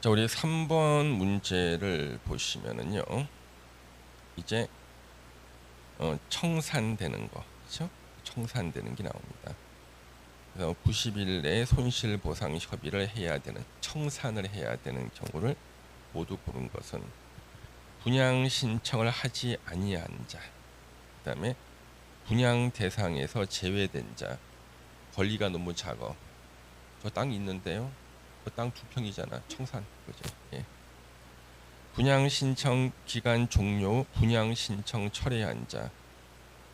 자, 우리 3번 문제를 보시면은요. 이제 청산되는 거, 그렇죠? 청산되는 게 나옵니다. 그래서 90일 내에 손실보상 협의를 해야 되는, 청산을 해야 되는 경우를 모두 고른 것은 분양 신청을 하지 아니한 자, 그다음에 분양 대상에서 제외된 자, 권리가 너무 작아. 저 땅 있는데요. 그 땅 2평이잖아. 청산, 그죠? 예. 분양 신청 기간 종료 후 분양 신청 철회한 자,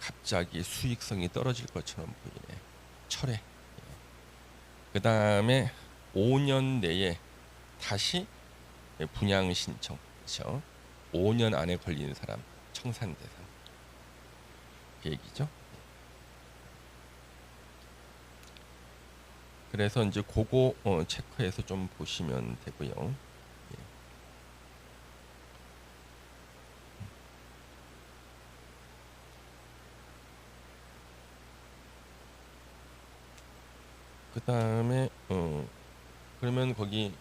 갑자기 수익성이 떨어질 것처럼 보이네. 철회. 그 다음에 5년 내에 다시 분양 신청, 그렇죠? 5년 안에 걸리는 사람, 청산 대상. 그 얘기죠. 그래서 이제 그거 체크해서 좀 보시면 되고요. 그 다음에 그러면 거기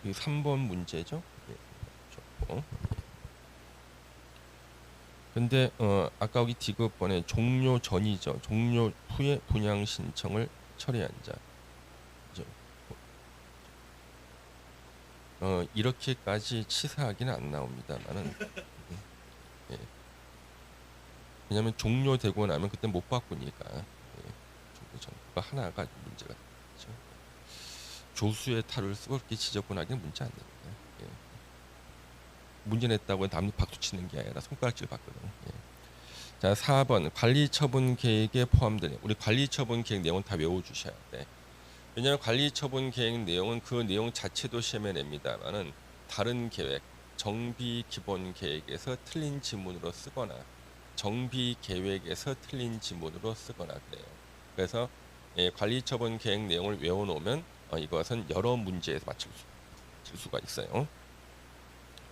이 3번 문제죠. 예, 좋고. 근데 아까 여기 디귿번에 종료 전이죠. 종료 후에 분양 신청을 철회한 자. 그죠? 이렇게까지 치사하기는 안 나옵니다만은 예. 왜냐하면 종료되고 나면 그때 못 바꾸니까 종료 전 그거 하나가 문제가 있죠. 조수의 탈을 쓰고 그렇게 지저분하게 문제 안 됩니다. 예. 문제 냈다고 남들 박수 치는 게 아니라 손가락질 받거든. 예. 자, 4번 관리처분 계획에 포함되는, 우리 관리처분 계획 내용 다 외워주셔야 돼. 왜냐하면 관리처분 계획 내용은 그 내용 자체도 시험에 냅니다만은 다른 계획, 정비 기본 계획에서 틀린 지문으로 쓰거나 정비 계획에서 틀린 지문으로 쓰거나 그래요. 그래서 관리처분 계획 내용을 외워놓으면 이것은 여러 문제에서 맞출 수가 있어요.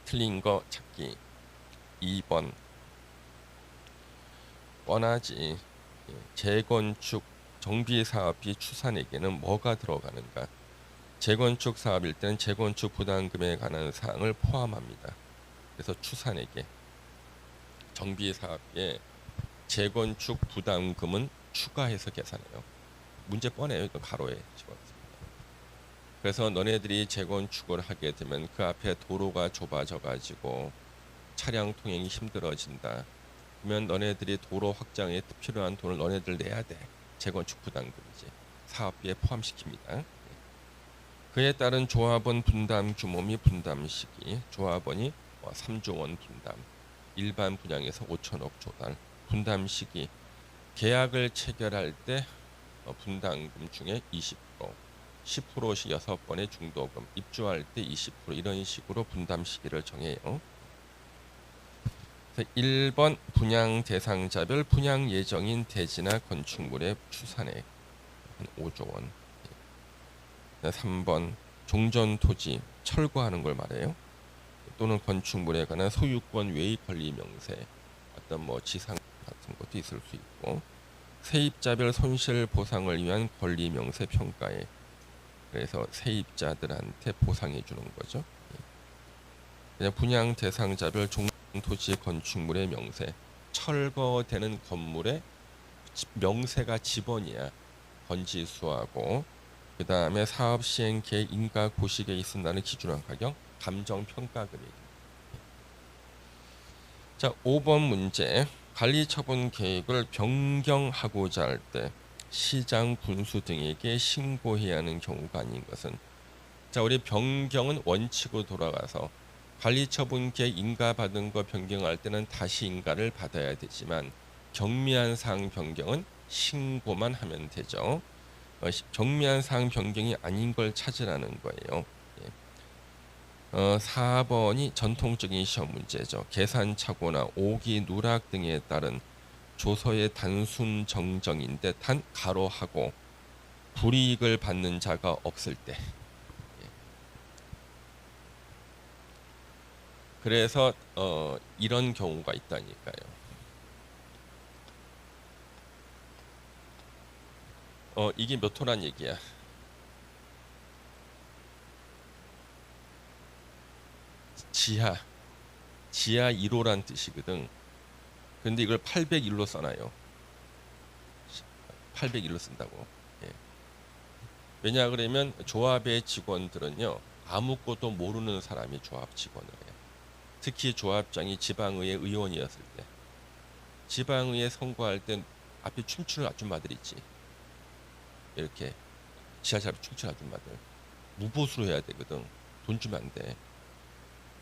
틀린 거 찾기. 2번 뻔하지. 재건축 정비 사업비 추산액에는 뭐가 들어가는가? 재건축 사업일 때는 재건축 부담금에 관한 사항을 포함합니다. 그래서 추산액에 정비 사업비에 재건축 부담금은 추가해서 계산해요. 문제 뻔해요. 이거 가로에 집어넣습니다. 그래서 너네들이 재건축을 하게 되면 그 앞에 도로가 좁아져 가지고 차량 통행이 힘들어진다. 그러면 너네들이 도로 확장에 필요한 돈을 너네들 내야 돼. 재건축 부담금이지. 사업비에 포함시킵니다. 그에 따른 조합원 분담 규모 및 분담 시기. 조합원이 3조 원 분담. 일반 분양에서 5천억 조달. 분담 시기. 계약을 체결할 때 분담금 중에 20%, 10%씩 6번의 중도금, 입주할 때 20% 이런 식으로 분담 시기를 정해요. 1번 분양 대상자별 분양 예정인 대지나 건축물의 추산액 한 5조 원. 3번 종전 토지 철거하는 걸 말해요. 또는 건축물에 관한 소유권 외의 권리 명세, 어떤 뭐 지상 같은 것도 있을 수 있고, 세입자별 손실 보상을 위한 권리 명세 평가에, 그래서 세입자들한테 보상해 주는 거죠. 그냥 분양 대상자별 종 토지 건축물의 명세, 철거되는 건물의 명세가 지번이야. 건지수하고 그 다음에 사업 시행 계획 인가 고시에 있은다는 기준한 가격, 감정 평가 금액. 자, 5번 문제. 관리 처분 계획을 변경하고자 할 때 시장, 군수 등에게 신고해야 하는 경우가 아닌 것은, 자, 우리 변경은 원칙으로 돌아가서 관리 처분 계획 인가 받은 거 변경할 때는 다시 인가를 받아야 되지만 경미한 사항 변경은 신고만 하면 되죠. 경미한 사항 변경이 아닌 걸 찾으라는 거예요. 4번이 전통적인 시험 문제죠. 계산착오나 오기 누락 등에 따른 조서의 단순 정정인데 단 가로하고 불이익을 받는 자가 없을 때. 그래서 이런 경우가 있다니까요. 이게 몇 호란 얘기야? 지하 1호란 뜻이거든. 근데 이걸 801로 써놔요. 801로 쓴다고. 예. 왜냐 그러면 조합의 직원들은요 아무것도 모르는 사람이 조합 직원을 해요. 특히 조합장이 지방의회 의원이었을 때, 지방의회 선거할 때 앞에 춤추는 아줌마들 있지. 이렇게 지하철 앞에 춤추는 아줌마들 무보수로 해야 되거든. 돈 주면 안 돼.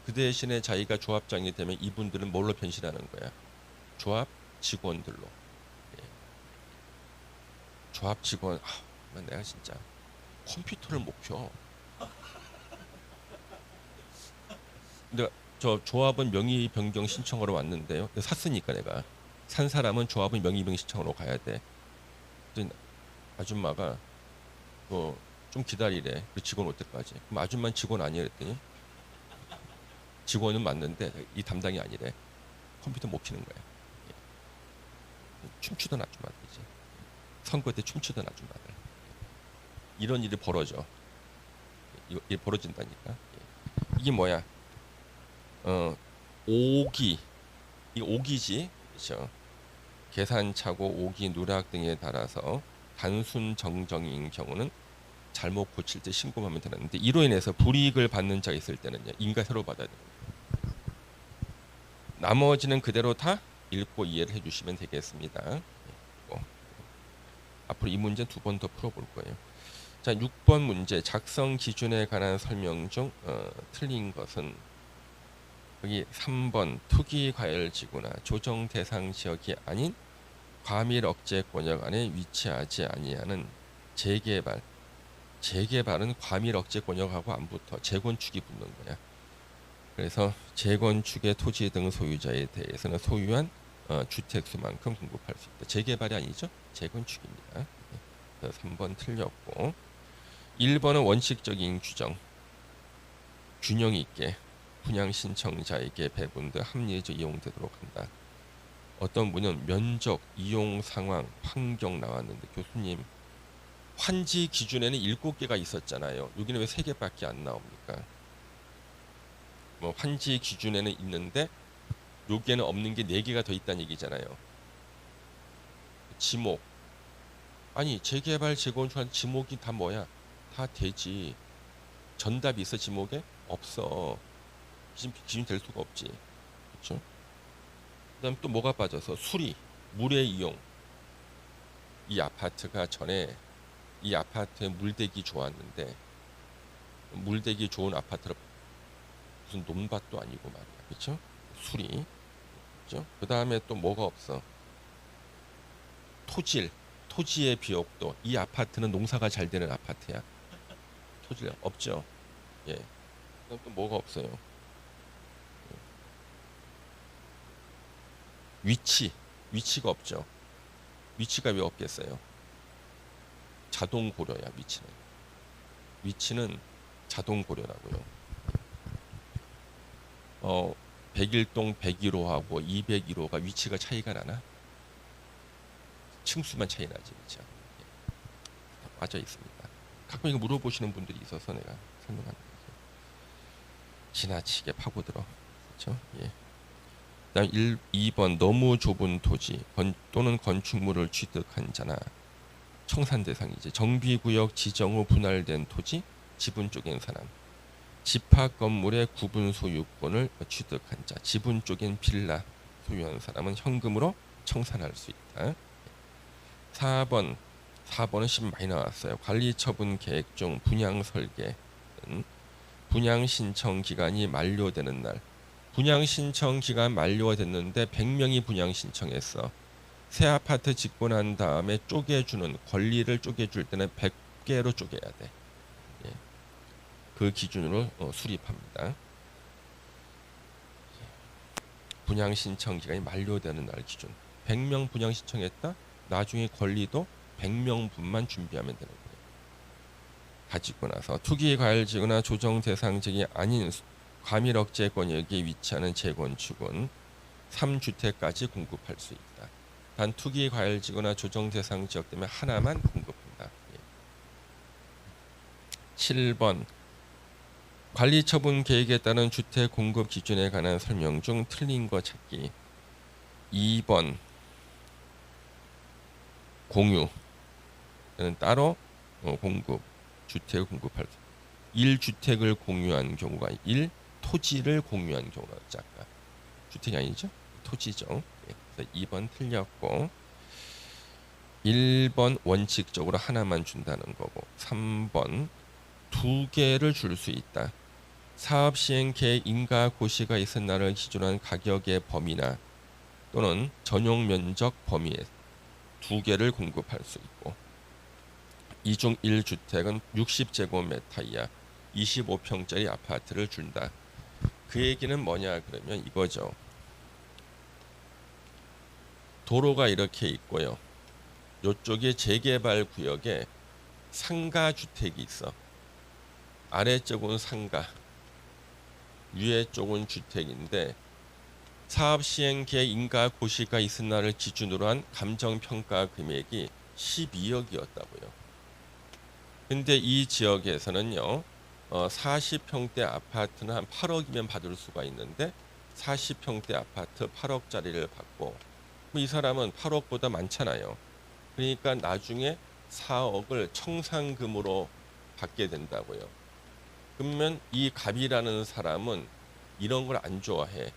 그 대신에 자기가 조합장이 되면 이분들은 뭘로 변신하는 거야? 조합 직원들로. 예. 조합 직원. 내가 진짜 컴퓨터를 못 켜. 근데 저 조합은 명의 변경 신청하러 왔는데요. 샀으니까 내가 산 사람은 조합은 명의 변경 신청하러 가야 돼. 그랬더니 아줌마가 뭐 좀 기다리래. 그 직원 올 때까지. 그럼 아줌마는 직원 아니야 그랬더니 직원은 맞는데 이 담당이 아니래. 컴퓨터 못 키는 거야. 춤추던 아줌마들이지. 선거 때 춤추던 아줌마들. 이런 일이 벌어져. 이게 벌어진다니까. 이게 뭐야? 오기. 이거 오기지. 그렇죠? 계산착오, 오기, 누락 등에 따라서 단순 정정인 경우는 잘못 고칠 때 신고하면 되는데 이로 인해서 불이익을 받는 자가 있을 때는요. 인가세로 받아야 됩니다. 나머지는 그대로 다 읽고 이해를 해주시면 되겠습니다. 앞으로 이 문제 두 번 더 풀어볼 거예요. 자, 6번 문제 작성 기준에 관한 설명 중 틀린 것은 여기 3번 투기 과열 지구나 조정 대상 지역이 아닌 과밀 억제 권역 안에 위치하지 아니하는 재개발. 재개발은 과밀 억제 권역하고 안 붙어. 재건축이 붙는 거야. 그래서 재건축의 토지 등 소유자에 대해서는 소유한 주택수만큼 공급할 수 있다. 재개발이 아니죠. 재건축입니다. 그래서 3번 틀렸고 1번은 원칙적인 규정. 균형 있게 분양 신청자에게 배분 등 합리적 이용되도록 한다. 어떤 분은 면적, 이용 상황, 환경 나왔는데 교수님 환지 기준에는 7개가 있었잖아요. 여기는 왜 3개밖에 안 나옵니까? 뭐 환지 기준에는 있는데 여기에는 없는 게 4개가 더 있다는 얘기잖아요. 지목. 아니 재개발 재건축한 지목이 다 뭐야? 다 되지. 전답이 있어 지목에? 없어. 기준 될 수가 없지. 그렇죠? 그다음 또 뭐가 빠져서 수리, 물의 이용. 이 아파트가 전에 이 아파트에 물대기 좋았는데 물대기 좋은 아파트를 무슨 논밭도 아니고 말이야. 그렇죠? 수리. 그렇죠? 그다음에 또 뭐가 없어? 토질. 토지의 비옥도. 이 아파트는 농사가 잘 되는 아파트야. 토질 없죠. 예. 그다음 또 뭐가 없어요? 위치가 없죠. 위치가 왜 없겠어요? 자동 고려야 위치는 자동 고려라고요. 101동 101호하고 201호가 위치가 차이가 나나? 층수만 차이 나지 그렇죠? 맞아 있습니다. 가끔 이거 물어보시는 분들이 있어서 내가 설명하는 거죠. 지나치게 파고들어. 그렇죠? 예. 그다음 2번 너무 좁은 토지 또는 건축물을 취득한 자나 청산 대상이지. 정비구역 지정 후 분할된 토지 지분 쪼갠 사람. 집합 건물의 구분 소유권을 취득한 자. 지분 쪼갠 빌라 소유한 사람은 현금으로 청산할 수 있다. 4번은 10 많이 나왔어요. 관리처분 계획 중 분양 설계는 분양 신청 기간이 만료되는 날. 분양 신청 기간 만료가 됐는데 100명이 분양 신청했어. 새 아파트 짓고 난 다음에 쪼개주는 권리를 쪼개줄 때는 100개로 쪼개야 돼. 예. 그 기준으로 수립합니다. 분양 신청 기간이 만료되는 날 기준. 100명 분양 신청했다. 나중에 권리도 100명분만 준비하면 되는 거예요. 가지고 나서 투기 과열지구나 조정 대상 지역이 아닌 과밀 억제 권역에 위치하는 재건축은 3주택까지 공급할 수 있다. 단 투기 과열지구나 조정 대상 지역 때문에 하나만 공급한다. 7번 관리처분 계획에 따른 주택 공급 기준에 관한 설명 중 틀린 거 찾기. 2번 공유 는 따로 공급 주택을 공급할 수. 1주택을 공유한 경우가 1, 토지를 공유한 경우가 작가. 주택이 아니죠? 토지죠. 예, 그래서 2번 틀렸고 1번 원칙적으로 하나만 준다는 거고 3번 두 개를 줄 수 있다. 사업 시행 계획 인가 고시가 있은 날을 기준으로 한 가격의 범위나 또는 전용 면적 범위에 두 개를 공급할 수 있고 이 중 1주택은 60제곱미터 이하 25평짜리 아파트를 준다. 그 얘기는 뭐냐 그러면 이거죠. 도로가 이렇게 있고요. 이쪽에 재개발 구역에 상가 주택이 있어. 아래쪽은 상가, 위에 쪽은 주택인데 사업 시행 계획 인가 고시가 있은 날을 기준으로 한 감정평가 금액이 12억이었다고요. 근데 이 지역에서는요. 40평대 아파트는 한 8억이면 받을 수가 있는데 40평대 아파트 8억짜리를 받고 이 사람은 8억보다 많잖아요. 그러니까 나중에 4억을 청산금으로 받게 된다고요. 그러면 이 갑이라는 사람은 이런 걸 안 좋아해.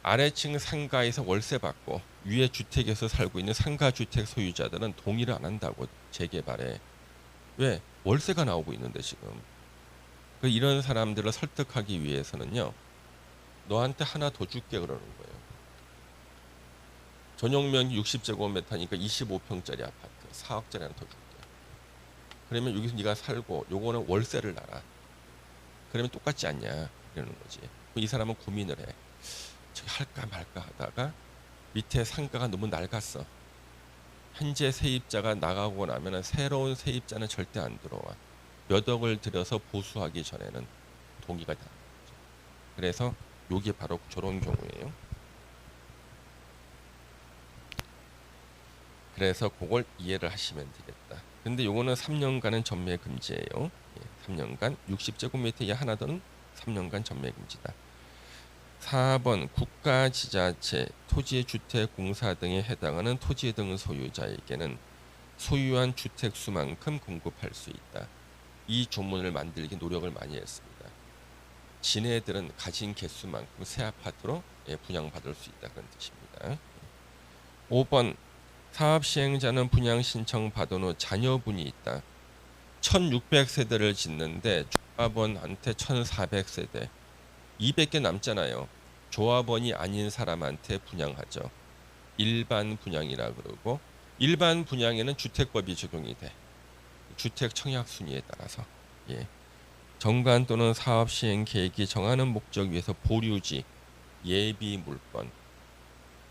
아래층 상가에서 월세 받고 위에 주택에서 살고 있는 상가주택 소유자들은 동의를 안 한다고 재개발에. 왜? 월세가 나오고 있는데 지금. 이런 사람들을 설득하기 위해서는요. 너한테 하나 더 줄게 그러는 거예요. 전용면이 60제곱미터니까 25평짜리 아파트 4억짜리 하나 더 줄게. 그러면 여기서 네가 살고 요거는 월세를 놔라. 그러면 똑같지 않냐 이러는 거지. 이 사람은 고민을 해. 저기 할까 말까 하다가 밑에 상가가 너무 낡았어. 현재 세입자가 나가고 나면 새로운 세입자는 절대 안 들어와. 몇 억을 들여서 보수하기 전에는 동의가 다. 그래서 요게 바로 저런 경우예요. 그래서 그걸 이해를 하시면 되겠다. 근데 요거는 3년간은 전매 금지예요. 3년간 60제곱미터 이하 하나든 3년간 전매 금지다. 4번 국가지자체, 토지주택공사 등에 해당하는 토지 등 소유자에게는 소유한 주택수만큼 공급할 수 있다. 이 조문을 만들기 노력을 많이 했습니다. 지네들은 가진 개수만큼 새 아파트로 분양받을 수 있다 그런 뜻입니다. 5번 사업 시행자는 분양 신청 받은 후 자녀분이 있다. 1600세대를 짓는데 조합원한테 1400세대 200개 남잖아요. 조합원이 아닌 사람한테 분양하죠. 일반 분양이라 그러고 일반 분양에는 주택법이 적용이 돼. 주택 청약 순위에 따라서. 예. 정관 또는 사업 시행 계획이 정하는 목적 위해서 보류지, 예비 물건,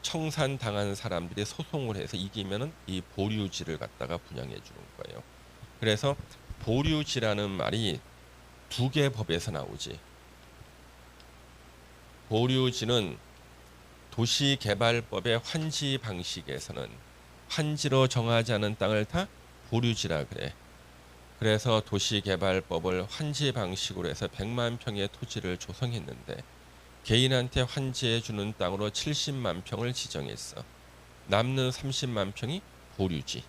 청산 당한 사람들이 소송을 해서 이기면은 이 보류지를 갖다가 분양해 주는 거예요. 그래서 보류지라는 말이 두 개 법에서 나오지. 보류지는 도시개발법의 환지 방식에서는 환지로 정하지 않은 땅을 다 보류지라 그래. 그래서 도시개발법을 환지 방식으로 해서 100만 평의 토지를 조성했는데 개인한테 환지해 주는 땅으로 70만 평을 지정했어. 남는 30만 평이 보류지.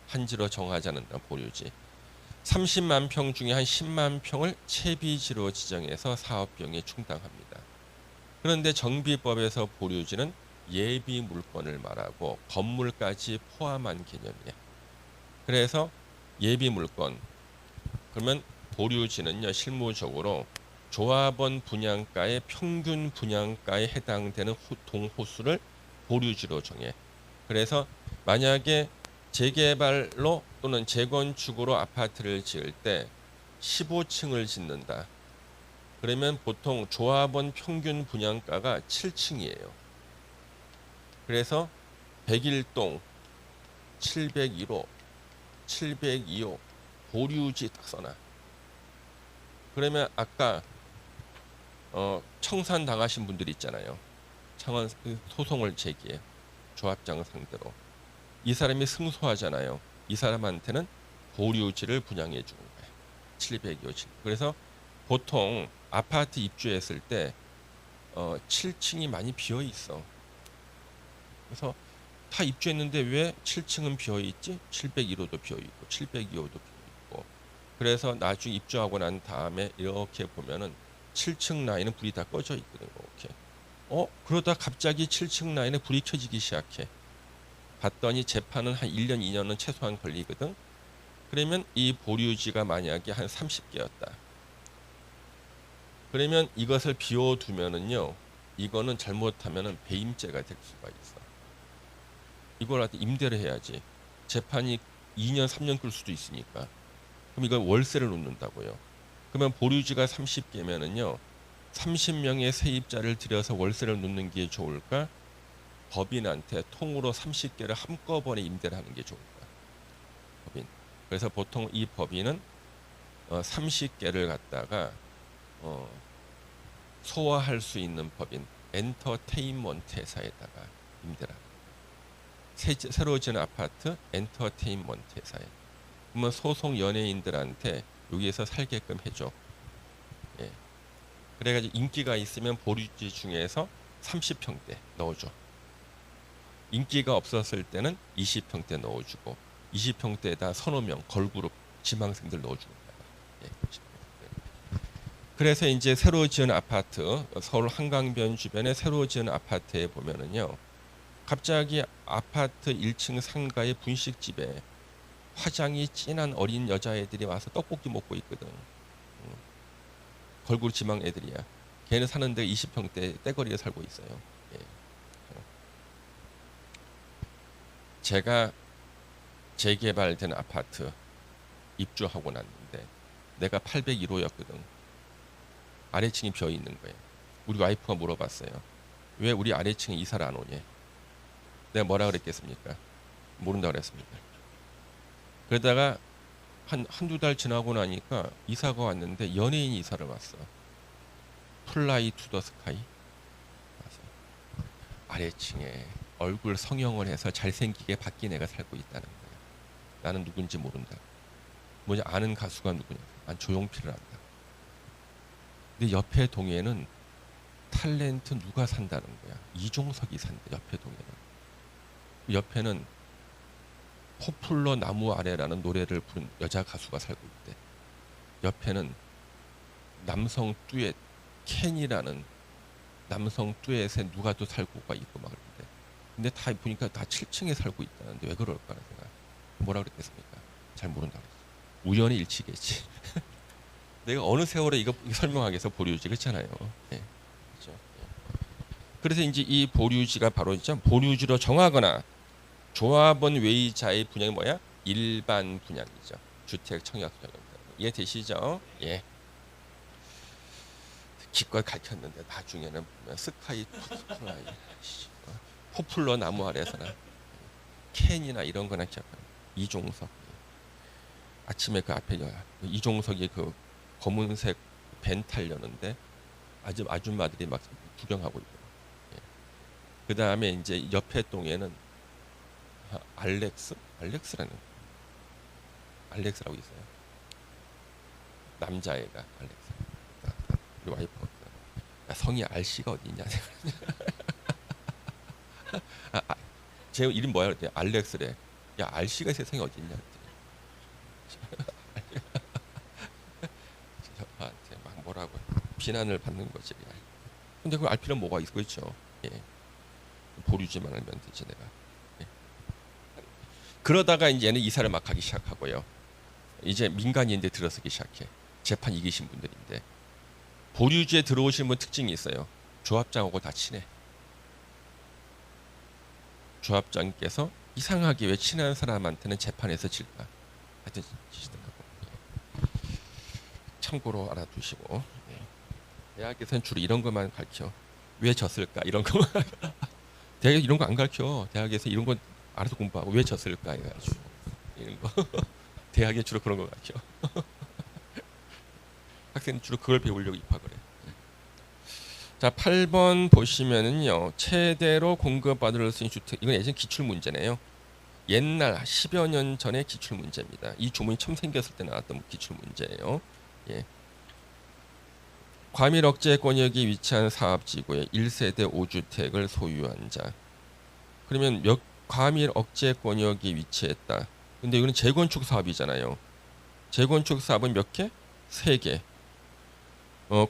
환지로 정하지 않은 땅 보류지. 30만 평 중에 한 10만 평을 채비지로 지정해서 사업 비용에 충당합니다. 그런데 정비법에서 보류지는 예비 물건을 말하고 건물까지 포함한 개념이야. 그래서 예비 물건 그러면 보류지는요 실무적으로 조합원 분양가의 평균 분양가에 해당되는 동호수를 보류지로 정해. 그래서 만약에 재개발로 또는 재건축으로 아파트를 지을 때 15층을 짓는다. 그러면 보통 조합원 평균 분양가가 7층이에요. 그래서 101동, 701호, 702호 보류지 딱 써놔. 그러면 아까 청산 당하신 분들 있잖아요. 청원 소송을 제기해 조합장 상대로. 이 사람이 승소하잖아요. 이 사람한테는 보류지를 분양해 주는 거예요. 702호. 그래서 보통 아파트 입주했을 때 7층이 많이 비어 있어. 그래서 다 입주했는데 왜 7층은 비어 있지? 701호도 비어 있고 702호도 비어 있고. 그래서 나중에 입주하고 난 다음에 이렇게 보면은 7층 라인은 불이 다 꺼져 있거든. 이렇게. 그러다 갑자기 7층 라인에 불이 켜지기 시작해. 봤더니 재판은 한 1년, 2년은 최소한 걸리거든. 그러면 이 보류지가 만약에 한 30개였다. 그러면 이것을 비워두면은요, 이거는 잘못하면은 배임죄가 될 수가 있어. 이걸 임대를 해야지. 재판이 2년, 3년 끌 수도 있으니까. 그럼 이걸 월세를 놓는다고요. 그러면 보류지가 30개면은요, 30명의 세입자를 들여서 월세를 놓는 게 좋을까? 법인한테 통으로 30개를 한꺼번에 임대를 하는 게 좋을까? 법인. 그래서 보통 이 법인은 30개를 갖다가 어, 소화할 수 있는 법인 엔터테인먼트 회사에다가 임대를 합니다. 새로 지은 아파트 엔터테인먼트 회사에. 그러면 소속 연예인들한테 여기에서 살게끔 해줘. 예. 그래가지고 인기가 있으면 보류지 중에서 30평대 넣어줘. 인기가 없었을 때는 20평대 넣어주고 20평대에다 서너 명 걸그룹 지망생들 넣어주는 거야. 예. 그래서 이제 새로 지은 아파트 서울 한강변 주변에 새로 지은 아파트에 보면은요, 갑자기 아파트 1층 상가의 분식집에 화장이 진한 어린 여자애들이 와서 떡볶이 먹고 있거든. 걸그룹 지망 애들이야. 걔는 사는 데 20평대 떼거리에 살고 있어요. 예. 제가 재개발된 아파트 입주하고 났는데 내가 801호였거든. 아래층이 비어 있는 거예요. 우리 와이프가 물어봤어요. 왜 우리 아래층에 이사를 안 오냐? 내가 뭐라 그랬겠습니까? 모른다 그랬습니까? 그러다가 한두 달 지나고 나니까 이사가 왔는데 연예인이 이사를 왔어. 플라이 투 더 스카이. 맞아. 아래층에 얼굴 성형을 해서 잘생기게 바뀐 애가 살고 있다는 거야. 나는 누군지 모른다. 뭐냐, 아는 가수가 누구냐? 난 조용필을 안다. 근데 옆에 동에는 탤런트 누가 산다는 거야. 이종석이 산대. 옆에 동에는. 옆에는 포플러 나무 아래라는 노래를 부른 여자 가수가 살고 있대. 옆에는 남성 듀엣 켄이라는 남성 듀엣에 누가 또 살고가 있고 막 그러는데, 근데 다 보니까 다 7층에 살고 있다는데 왜 그럴까 생각. 뭐라 그랬겠습니까? 잘 모른다 그랬어. 우연의 일치겠지. 내가 어느 세월에 이거 설명하기 위해서 보류지 그렇잖아요. 네. 그렇죠. 그래서 이제 이 보류지가 바로 있죠. 보류지로 정하거나 조합원 외의자의 분양이 뭐야? 일반 분양이죠. 주택 청약 분양. 이해되시죠? 예. 기껏 가르쳤는데 나중에는 보면 스카이 플라이 포플러 나무 아래서나 캔이나 이런 거나 기억하는 이종석. 아침에 그 앞에 이종석이 그 검은색 벤 타려는데 아줌마들이 막 구경하고 있고. 예. 그 다음에 이제 옆에 동에는 알렉스라고 있어요. 남자애가 알렉스. 우리 와이프 성이 알씨가 어디 있냐? 제 이름 뭐야? 그랬더니 알렉스래. 야, 알씨가 세상에 어디 있냐? 저한테 막 뭐라고 비난을 받는 거지. 근데 그걸 알 필요는 뭐가 있고 있죠. 예. 보류지만 알면 되지 내가. 예. 그러다가 이제 얘는 이사를 막 가기 시작하고요. 이제 민간인데 들어서기 시작해. 재판 이기신 분들인데. 보류지에 들어오신 분 특징이 있어요. 조합장하고 다 친해. 조합장께서 이상하게 왜 친한 사람한테는 재판에서 질까? 하여튼 지시더라고. 참고로 알아두시고. 대학에서는 주로 이런 것만 가르쳐. 왜 졌을까? 이런 것만. 대학에 이런 거 안 가르쳐. 대학에서 이런 건 알아서 공부하고 왜 졌을까 해가지고 이런 거. 대학에 주로 그런 거 가르쳐. 학생은 주로 그걸 배우려고 입학을 해. 자, 8번 보시면은요. 최대로 공급받을 수 있는 주택. 이건 예전 기출 문제네요. 옛날 10여 년 전의 기출 문제입니다. 이 주문이 처음 생겼을 때 나왔던 기출 문제예요. 예. 과밀 억제 권역이 위치한 사업지구에 1세대 5주택을 소유한 자. 그러면 과밀 억제 권역이 위치했다. 근데 이거는 재건축 사업이잖아요. 재건축 사업은 몇 개? 3개.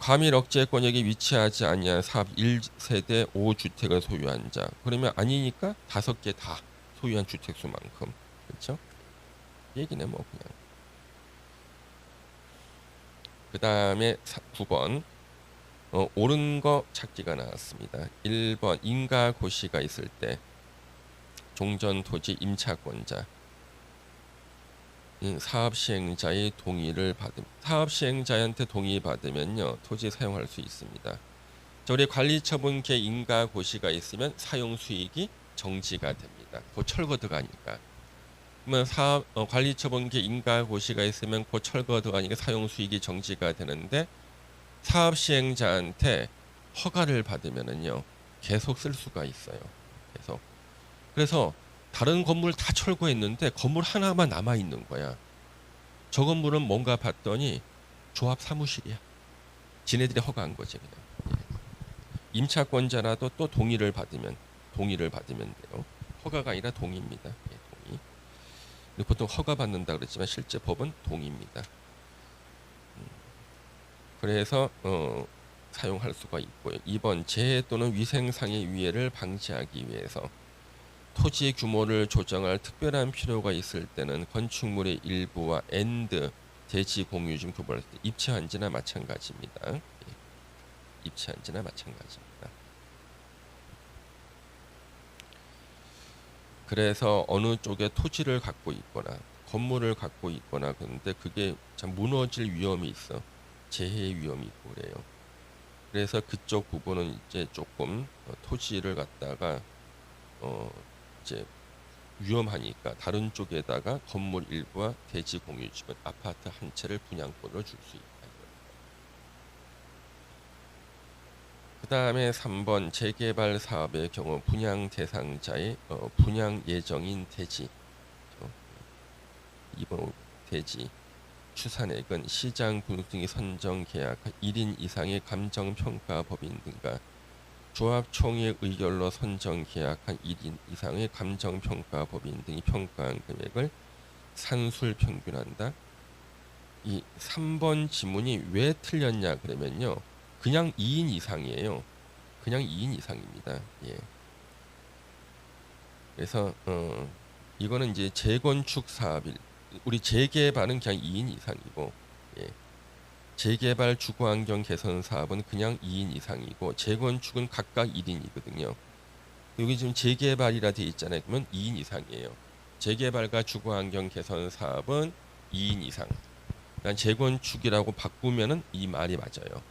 과밀 억제 권역이 위치하지 아니한 사업 1세대 5주택을 소유한 자. 그러면 아니니까 5개 다 소유한 주택 수만큼. 그렇죠? 얘기네 뭐 그냥. 그 다음에 9번 옳은 거 찾기가 나왔습니다. 1번 인가 고시가 있을 때 종전 토지 임차권자 사업 시행자의 동의를 사업 시행자한테 동의 받으면요 토지 사용할 수 있습니다. 우리 관리처분계 인가 고시가 있으면 사용 수익이 정지가 됩니다. 그 철거 들어가니까. 그러면 관리처분계 인가 고시가 있으면 그 철거 들어가니까 사용 수익이 정지가 되는데 사업 시행자한테 허가를 받으면은요 계속 쓸 수가 있어요. 계속. 그래서 다른 건물 다 철거했는데 건물 하나만 남아 있는 거야. 저 건물은 뭔가 봤더니 조합 사무실이야. 지네들이 허가한 거지 그냥. 임차권자라도 또 동의를 받으면 돼요. 허가가 아니라 동의입니다. 동의. 보통 허가 받는다 그랬지만 실제 법은 동의입니다. 그래서 사용할 수가 있고요. 2번 재해 또는 위생상의 위해를 방지하기 위해서 토지 규모를 조정할 특별한 필요가 있을 때는 건축물의 일부와 대지 공유 중 구분할 때 입체한지나 마찬가지입니다. 입체한지나 마찬가지입니다. 그래서 어느 쪽에 토지를 갖고 있거나 건물을 갖고 있거나 그런데 그게 참 무너질 위험이 있어. 재해 위험이 있고 그래요. 그래서 그쪽 부분은 이제 조금 토지를 갖다가 이제 위험하니까 다른 쪽에다가 건물 일부와 대지 공유지분 아파트 한 채를 분양권을 줄 수 있다. 그 다음에 3번 재개발 사업의 경우 분양 대상자의 분양 예정인 대지 2번 대지 추산액은 시장 분등이 선정 계약한 1인 이상의 감정평가법인 등과 조합총회 의결로 선정 계약한 1인 이상의 감정평가법인 등이 평가한 금액을 산술 평균한다. 이 3번 지문이 왜 틀렸냐 그러면요. 그냥 2인 이상이에요. 그냥 2인 이상입니다. 예. 그래서 이거는 이제 재건축 사업일 우리 재개발은 그냥 2인 이상이고 예. 재개발 주거환경 개선 사업은 그냥 2인 이상이고 재건축은 각각 1인이거든요. 여기 지금 재개발이라 되어 있잖아요. 그러면 2인 이상이에요. 재개발과 주거환경 개선 사업은 2인 이상. 그러니까 재건축이라고 바꾸면은 이 말이 맞아요.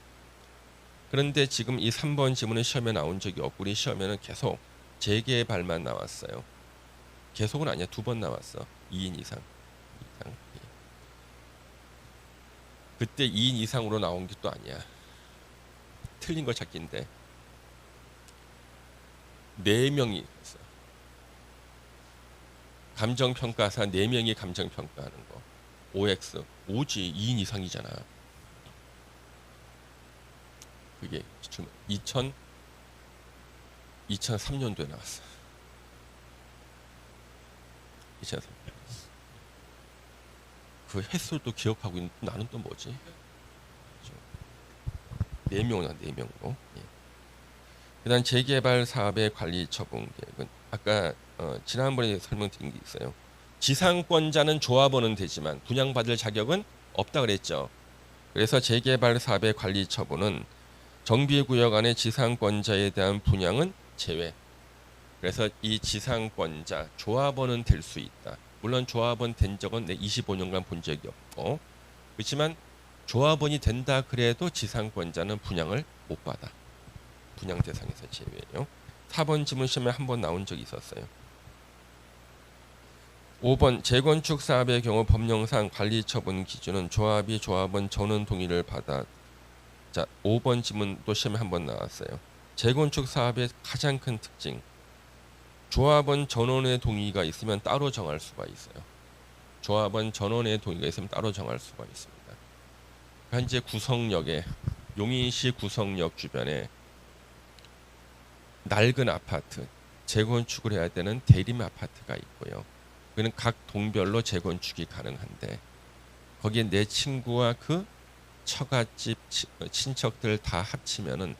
그런데 지금 이 3번 지문은 시험에 나온 적이 없고 우리 시험에는 계속 재개발만 나왔어요. 계속은 아니야. 2번 나왔어. 2인 이상. 예. 그때 2인 이상으로 나온 게 또 아니야. 틀린 걸 찾기인데 4명이 있어. 감정평가사 4명이 감정평가하는 거. OX. 5지 2인 이상이잖아. 그게 2003년도에 나왔어. 2003. 그 횟수도 기억하고 있는 나는 또 뭐지? 4명이나 4명으로. 예. 그다음 재개발 사업의 관리 처분 계획은 아까 지난번에 설명드린 게 있어요. 지상권자는 조합원은 되지만 분양받을 자격은 없다 그랬죠. 그래서 재개발 사업의 관리 처분은 정비구역 안의 지상권자에 대한 분양은 제외. 그래서 이 지상권자 조합원은 될 수 있다. 물론 조합원 된 적은 내 25년간 본 적이 없고 그렇지만 조합원이 된다 그래도 지상권자는 분양을 못 받아. 분양 대상에서 제외예요. 4번 지문 시험에 한번 나온 적이 있었어요. 5번 재건축 사업의 경우 법령상 관리 처분 기준은 조합이 조합원 전원 동의를 받아. 자, 5번 지문도 시험에 한번 나왔어요. 재건축 사업의 가장 큰 특징. 조합원 전원의 동의가 있으면 따로 정할 수가 있어요. 조합원 전원의 동의가 있으면 따로 정할 수가 있습니다. 현재 구성역에 용인시 구성역 주변에 낡은 아파트 재건축을 해야 되는 대림 아파트가 있고요. 그는 각 동별로 재건축이 가능한데 거기에 내 친구와 그 처갓집 친척들 다 합치면은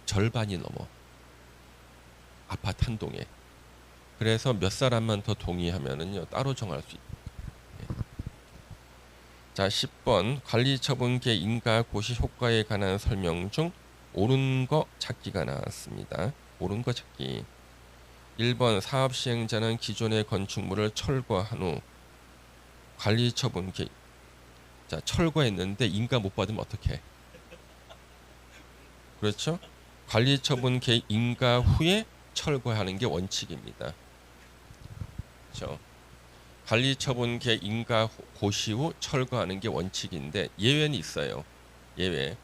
절반이 넘어 아파트 한 동에. 그래서 몇 사람만 더 동의하면은요 따로 정할 수 있다. 자 10번 관리처분계 인가 고시 효과에 관한 설명 중 옳은 거 찾기가 나왔습니다. 옳은 거 찾기. 1번 사업 시행자는 기존의 건축물을 철거한 후 관리처분계. 자 철거했는데 인가 못 받으면 어떡해? 그렇죠? 관리처분계 인가 후에 철거하는 게 원칙입니다. 그렇죠? 관리처분계 인가 고시 후 철거하는 게 원칙인데 예외는 있어요. 예외.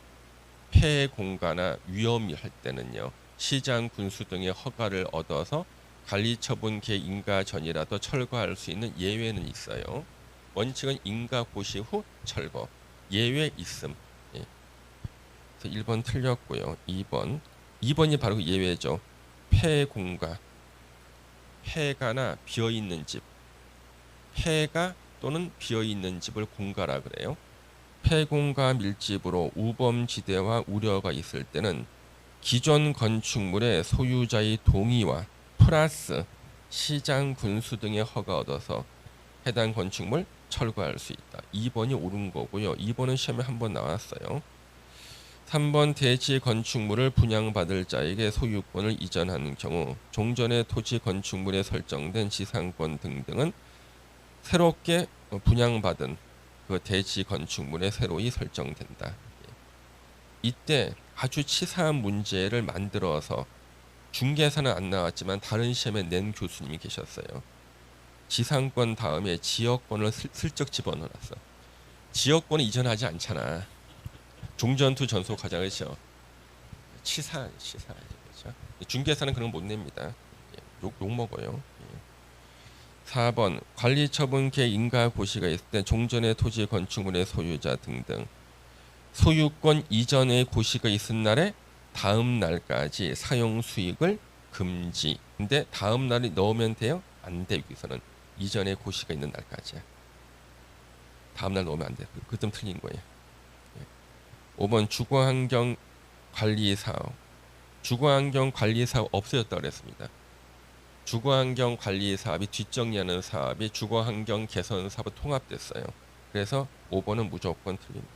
폐해 공가나 위험이 할 때는요. 시장 군수 등의 허가를 얻어서 관리처분계 인가 전이라도 철거할 수 있는 예외는 있어요. 원칙은 인가 고시 후 철거. 예외 있음. 예. 그래서 1번 틀렸고요. 2번이 바로 그 예외죠. 폐해 공가. 폐가나 비어 있는 집. 폐가 또는 비어 있는 집을 공가라 그래요. 폐공가 밀집으로 우범지대와 우려가 있을 때는 기존 건축물의 소유자의 동의와 플러스 시장 군수 등의 허가 얻어서 해당 건축물 철거할 수 있다. 2번이 옳은 거고요. 2번은 시험에 한번 나왔어요. 3번 대지 건축물을 분양받을 자에게 소유권을 이전하는 경우 종전의 토지 건축물에 설정된 지상권 등등은 새롭게 분양받은 그 대지 건축물에 새로이 설정된다. 이때 아주 치사한 문제를 만들어서 중개사는 안 나왔지만 다른 시험에 낸 교수님이 계셨어요. 지상권 다음에 지역권을 슬쩍 집어넣었어. 지역권은 이전하지 않잖아. 종전투 전속하자 그렇죠. 치사. 그렇죠? 중개사는 그런 거 못 냅니다. 욕 먹어요. 4번 관리처분계 인가 고시가 있을 때 종전의 토지 건축물의 소유자 등등 소유권 이전의 고시가 있은 날에 다음 날까지 사용 수익을 금지. 근데 다음 날이 넣으면 돼요? 안 돼. 여기서는 이전의 고시가 있는 날까지야. 다음 날 넣으면 안 돼. 그쯤 틀린 거예요. 5번 주거환경 관리사업. 주거환경 관리사업 없어졌다고 그랬습니다. 주거환경 관리 사업이 뒷정리하는 사업이 주거환경 개선 사업으로 통합됐어요. 그래서 5번은 무조건 틀립니다.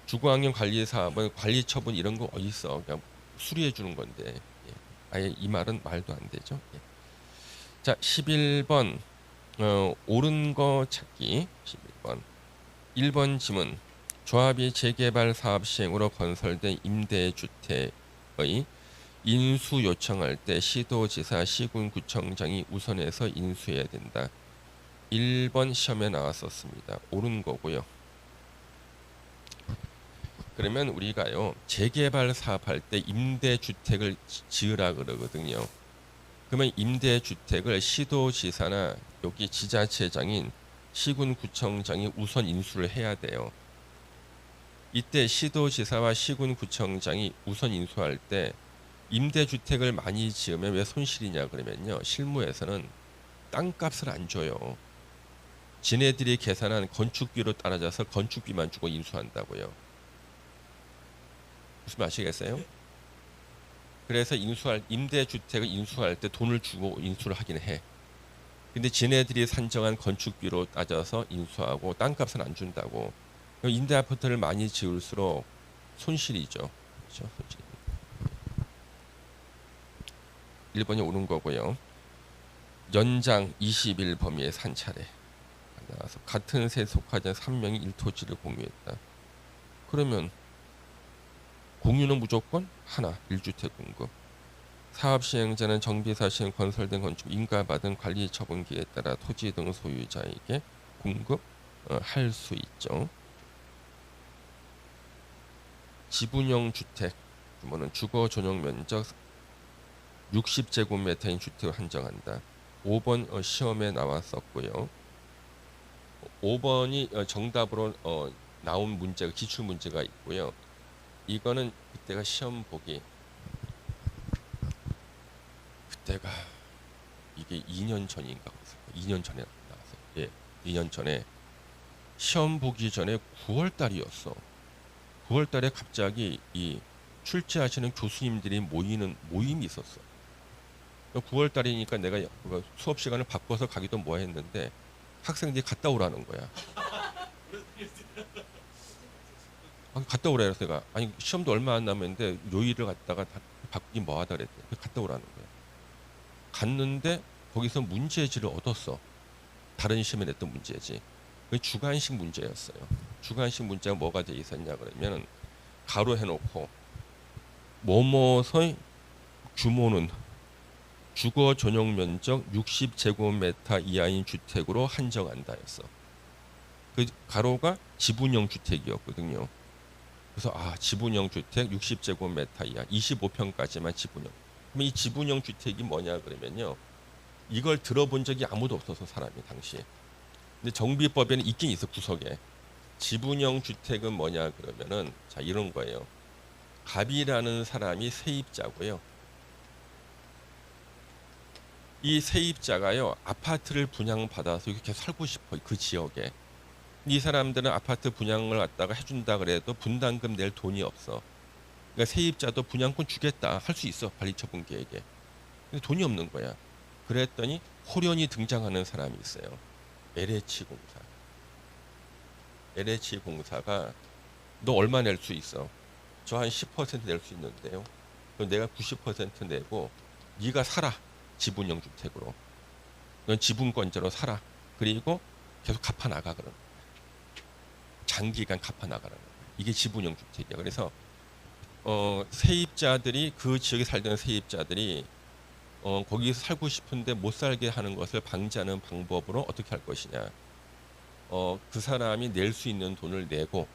주거환경 관리 사업은 관리 처분 이런 거 어디 있어? 그냥 수리해 주는 건데 아예 이 말은 말도 안 되죠. 자 11번 옳은 거 찾기. 11번 1번 지문 조합이 재개발 사업 시행으로 건설된 임대주택의 인수 요청할 때 시도지사 시군구청장이 우선해서 인수해야 된다. 1번 시험에 나왔었습니다. 옳은 거고요. 그러면 우리가요 재개발 사업할 때 임대주택을 지으라 그러거든요. 그러면 임대주택을 시도지사나 여기 지자체장인 시군구청장이 우선 인수를 해야 돼요. 이때 시도지사와 시군구청장이 우선 인수할 때 임대주택을 많이 지으면 왜 손실이냐 그러면요. 실무에서는 땅값을 안 줘요. 지네들이 계산한 건축비로 따라져서 건축비만 주고 인수한다고요. 무슨 말 아시겠어요? 그래서 임대주택을 인수할 때 돈을 주고 인수를 하긴 해. 근데 지네들이 산정한 건축비로 따져서 인수하고 땅값은 안 준다고. 임대 아파트를 많이 지을수록 손실이죠. 그렇죠? 손실. 1번이 옳은 거고요. 연장 20일 범위의 산차례 나와서 같은 세 속하자 3명이 1토지를 공유했다. 그러면 공유는 무조건 하나 1주택 공급. 사업 시행자는 정비사 시행 건설된 건축 인가받은 관리처분기에 따라 토지 등 소유자에게 공급할 수 있죠. 지분형 주택 규모는 주거 전용 면적 60제곱미터인 주택을 한정한다. 5번 시험에 나왔었고요. 5번이 정답으로 나온 문제가 기출 문제가 있고요. 이거는 그때가 시험 보기 그때가 이게 2년 전인가 2년 전에 나왔어요. 예, 2년 전에 시험 보기 전에 9월 달이었어. 9월 달에 갑자기 이 출제하시는 교수님들이 모이는 모임이 있었어. 9월 달이니까 내가 수업 시간을 바꿔서 가기도 뭐 했는데 학생들이 갔다 오라는 거야. 갔다 오라 그래서 내가 아니 시험도 얼마 안 남았는데 요일을 갖다가 다 바꾸기 뭐 하다 그랬대. 갔다 오라는 거야. 갔는데 거기서 문제지를 얻었어. 다른 시험에 냈던 문제지. 그 주관식 문제였어요. 주관식 문제가 뭐가 돼 있었냐 그러면 가로 해놓고 뭐뭐의 규모는 주거 전용 면적 60제곱미터 이하인 주택으로 한정한다였어. 그 가로가 지분형 주택이었거든요. 그래서 지분형 주택 60제곱미터 이하 25평까지만 지분형. 그럼 이 지분형 주택이 뭐냐 그러면요. 이걸 들어본 적이 아무도 없어서 사람이 당시에. 근데 정비법에는 있긴 있어 구석에. 지분형 주택은 뭐냐 그러면은 자 이런 거예요. 갑이라는 사람이 세입자고요. 이 세입자가요 아파트를 분양받아서 이렇게 살고 싶어 그 지역에. 이 사람들은 아파트 분양을 갖다가 해준다 그래도 분담금 낼 돈이 없어. 그러니까 세입자도 분양권 주겠다 할 수 있어 관리처분계획에. 근데 돈이 없는 거야. 그랬더니 호련히 등장하는 사람이 있어요. LH공사. LH공사가 너 얼마 낼 수 있어? 저 한 10% 낼 수 있는데요. 그럼 내가 90% 내고 네가 살아. 지분형 주택으로. 넌 지분권자로 살아. 그리고 계속 갚아 나가 그러는 거야. 장기간 갚아 나가라는 거야. 이게 지분형 주택이야. 그래서 세입자들이 그 지역에 살던 세입자들이 거기서 살고 싶은데 못 살게 하는 것을 방지하는 방법으로 어떻게 할 것이냐. 그 사람이 낼 수 있는 돈을 내고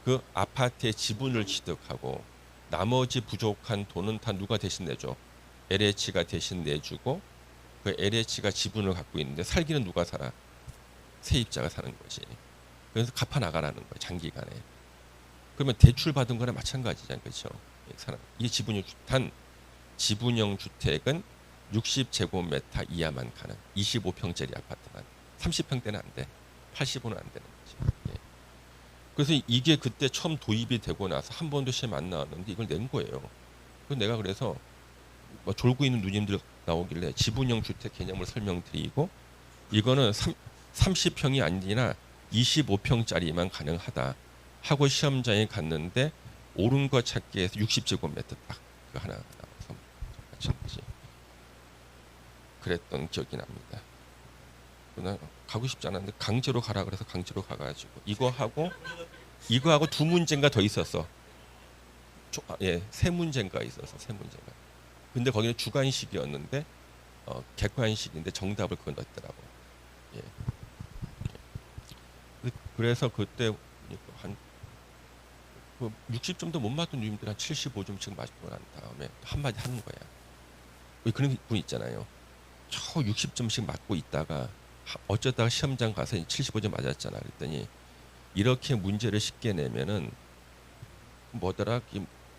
그 아파트의 지분을 취득하고 나머지 부족한 돈은 다 누가 대신 내줘? LH가 대신 내주고 그 LH가 지분을 갖고 있는데 살기는 누가 살아? 세입자가 사는 거지. 그래서 갚아 나가라는 거야 장기간에. 그러면 대출 받은 거랑 마찬가지잖아요, 그렇죠? 이게 지분형 단 지분형 주택은 60제곱미터 이하만 가는 25평짜리 아파트만 30평대는 안 돼. 85는 안 되는 거지. 예. 그래서 이게 그때 처음 도입이 되고 나서 한 번도 시험 안 나왔는데 이걸 낸 거예요. 그래서 내가 그래서 뭐 졸고 있는 누님들 나오길래 지분형 주택 개념을 설명드리고 이거는 30평이 아니라 25평짜리만 가능하다 하고 시험장에 갔는데 옳은 거 찾기에서 60제곱미터 딱 그 하나 나와서 맞춘 거지. 그랬던 기억이 납니다. 나 가고 싶지 않았는데 강제로 가라 그래서 강제로 가가지고 이거하고 두 문제인가 더 있었어. 세 문제인가 있어서 세 문제인가. 근데 거기는 주관식이었는데 객관식인데 정답을 그거 넣었더라고. 예. 그래서 그때 한 60점도 못 맞던 누님들 한 75점씩 맞고 난 다음에 한마디 하는 거야. 왜 그런 분 있잖아요. 저 60점씩 맞고 있다가 어쩌다가 시험장 가서 75점 맞았잖아. 그랬더니 이렇게 문제를 쉽게 내면은 뭐더라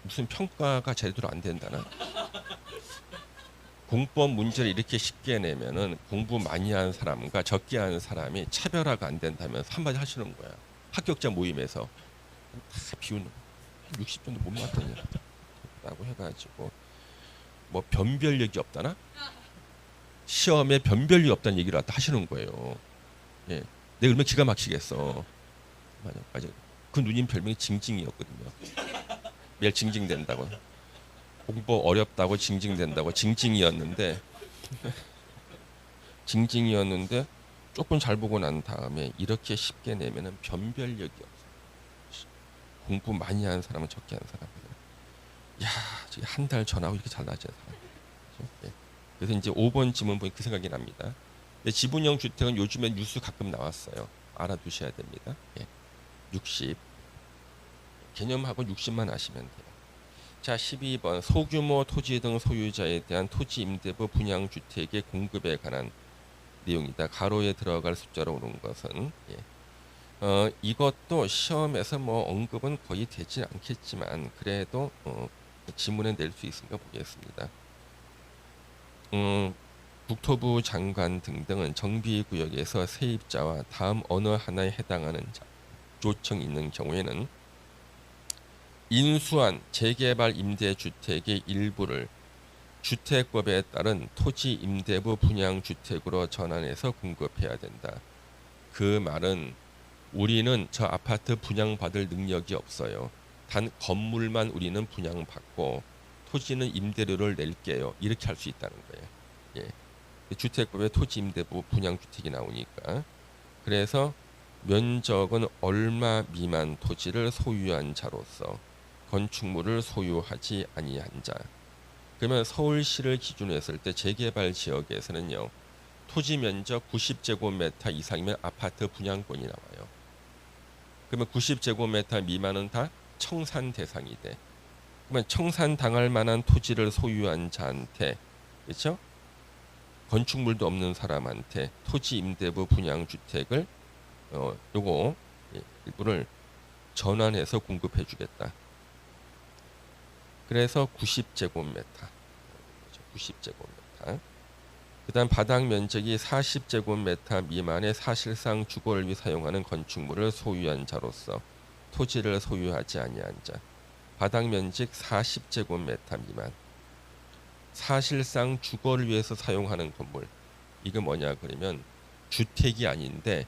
무슨 평가가 제대로 안 된다나. 공법 문제를 이렇게 쉽게 내면은 공부 많이 한 사람과 적게 하는 사람이 차별화가 안 된다면서 한마디 하시는 거야. 합격자 모임에서 다 비우는 60점도 못 맞더냐라고 해가지고 뭐 변별력이 없다나 시험에 변별력이 없다는 얘기를 하시는 거예요. 예, 내가 얼마나 기가 막히겠어. 맞아. 그 누님 별명이 징징이었거든요. 매일 징징댄다고. 공부 어렵다고 징징댄다고 징징이었는데 조금 잘 보고 난 다음에 이렇게 쉽게 내면은 변별력이 없어. 공부 많이 하는 사람은 적게 하는 사람은 야, 저기 한 달 전하고 이렇게 잘나지 사람. 네. 그래서 이제 5번 지문 보니 그 생각이 납니다. 지분형 주택은 요즘에 뉴스 가끔 나왔어요. 알아두셔야 됩니다. 60 개념하고 60만 아시면 돼요. 자, 12번 소규모 토지 등 소유자에 대한 토지 임대부 분양 주택의 공급에 관한 내용이다. 가로에 들어갈 숫자로 오는 것은 이것도 시험에서 뭐 언급은 거의 되지 않겠지만 그래도 지문에 낼 수 있으니까 보겠습니다. 국토부 장관 등등은 정비구역에서 세입자와 다음 어느 하나에 해당하는 요청이 있는 경우에는 인수한 재개발 임대주택의 일부를 주택법에 따른 토지 임대부 분양주택으로 전환해서 공급해야 된다. 그 말은 우리는 저 아파트 분양받을 능력이 없어요. 단 건물만 우리는 분양받고 토지는 임대료를 낼게요. 이렇게 할 수 있다는 거예요. 예. 주택법에 토지 임대부 분양주택이 나오니까. 그래서 면적은 얼마 미만 토지를 소유한 자로서 건축물을 소유하지 아니한 자. 그러면 서울시를 기준으로 했을 때 재개발 지역에서는요. 토지 면적 90제곱미터 이상이면 아파트 분양권이 나와요. 그러면 90제곱미터 미만은 다 청산 대상이 돼. 그러면 청산 당할 만한 토지를 소유한 자한테, 그렇죠? 건축물도 없는 사람한테 토지 임대부 분양주택을 요거 일부를 전환해서 공급해 주겠다. 그래서 90제곱미터. 90제곱미터. 그다음 바닥 면적이 40제곱미터 미만의 사실상 주거를 위해 사용하는 건축물을 소유한 자로서 토지를 소유하지 아니한 자. 바닥 면적 40제곱미터 미만. 사실상 주거를 위해서 사용하는 건물. 이게 뭐냐 그러면 주택이 아닌데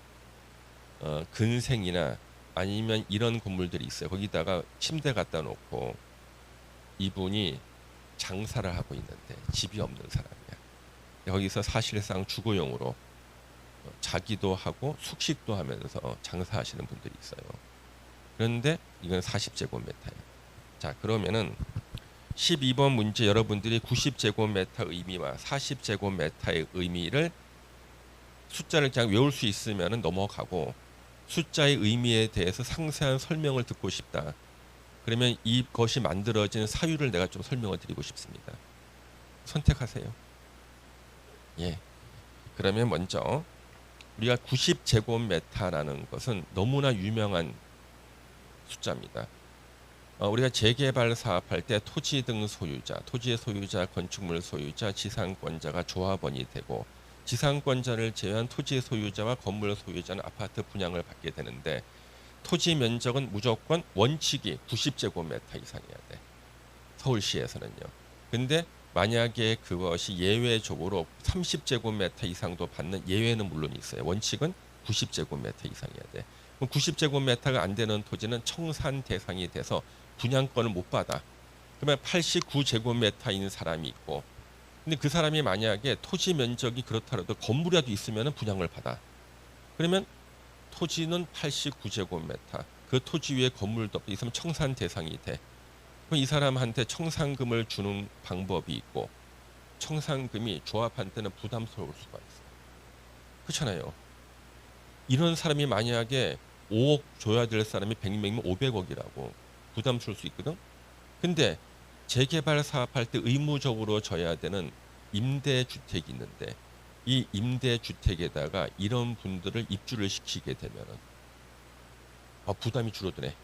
근생이나 아니면 이런 건물들이 있어요. 거기다가 침대 갖다 놓고 이분이 장사를 하고 있는데 집이 없는 사람이야. 여기서 사실상 주거용으로 자기도 하고 숙식도 하면서 장사하시는 분들이 있어요. 그런데 이건 40제곱미터예요. 자, 그러면은 12번 문제 여러분들이 90제곱미터 의미와 40제곱미터의 의미를 숫자를 그냥 외울 수 있으면 넘어가고 숫자의 의미에 대해서 상세한 설명을 듣고 싶다. 그러면 이것이 만들어진 사유를 내가 좀 설명을 드리고 싶습니다. 선택하세요. 예. 그러면 먼저 우리가 90제곱미터라는 것은 너무나 유명한 숫자입니다. 우리가 재개발 사업할 때 토지 등 소유자, 토지의 소유자, 건축물 소유자, 지상권자가 조합원이 되고 지상권자를 제외한 토지 소유자와 건물 소유자는 아파트 분양을 받게 되는데 토지 면적은 무조건 원칙이 90제곱미터 이상이어야 돼. 서울시에서는요. 근데 만약에 그것이 예외적으로 30제곱미터 이상도 받는 예외는 물론 있어요. 원칙은 90제곱미터 이상이어야 돼. 그럼 90제곱미터가 안 되는 토지는 청산 대상이 돼서 분양권을 못 받아. 그러면 89제곱미터인 사람이 있고, 근데 그 사람이 만약에 토지 면적이 그렇더라도 건물이라도 있으면 분양을 받아. 그러면 토지는 89제곱미터, 그 토지 위에 건물도 있으면 청산 대상이 돼. 그럼 이 사람한테 청산금을 주는 방법이 있고, 청산금이 조합한테는 부담스러울 수가 있어요. 그렇잖아요. 이런 사람이 만약에 5억 줘야 될 사람이 100명이면 500억이라고 부담스러울 수 있거든. 근데 재개발 사업할 때 의무적으로 져야 되는 임대주택이 있는데 이 임대주택에다가 이런 분들을 입주를 시키게 되면은 부담이 줄어드네.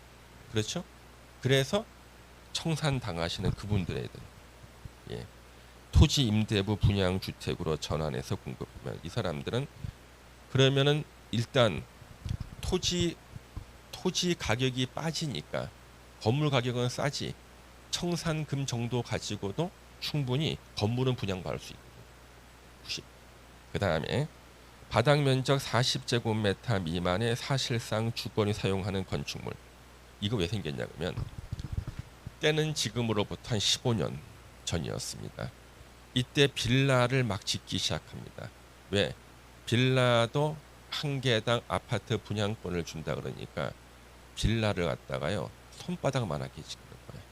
그렇죠? 그래서 청산 당하시는 그분들에 대해 토지 임대부 분양 주택으로 전환해서 공급하면 이 사람들은 그러면은 일단 토지 가격이 빠지니까 건물 가격은 싸지 청산금 정도 가지고도 충분히 건물은 분양받을 수 있고 90. 그 다음에 바닥 면적 40제곱미터 미만의 사실상 주거를 사용하는 건축물. 이거 왜 생겼냐 그러면 때는 지금으로부터 한 15년 전이었습니다. 이때 빌라를 막 짓기 시작합니다. 왜? 빌라도 한 개당 아파트 분양권을 준다 그러니까 빌라를 갖다가요 손바닥만하게 짓는 거예요.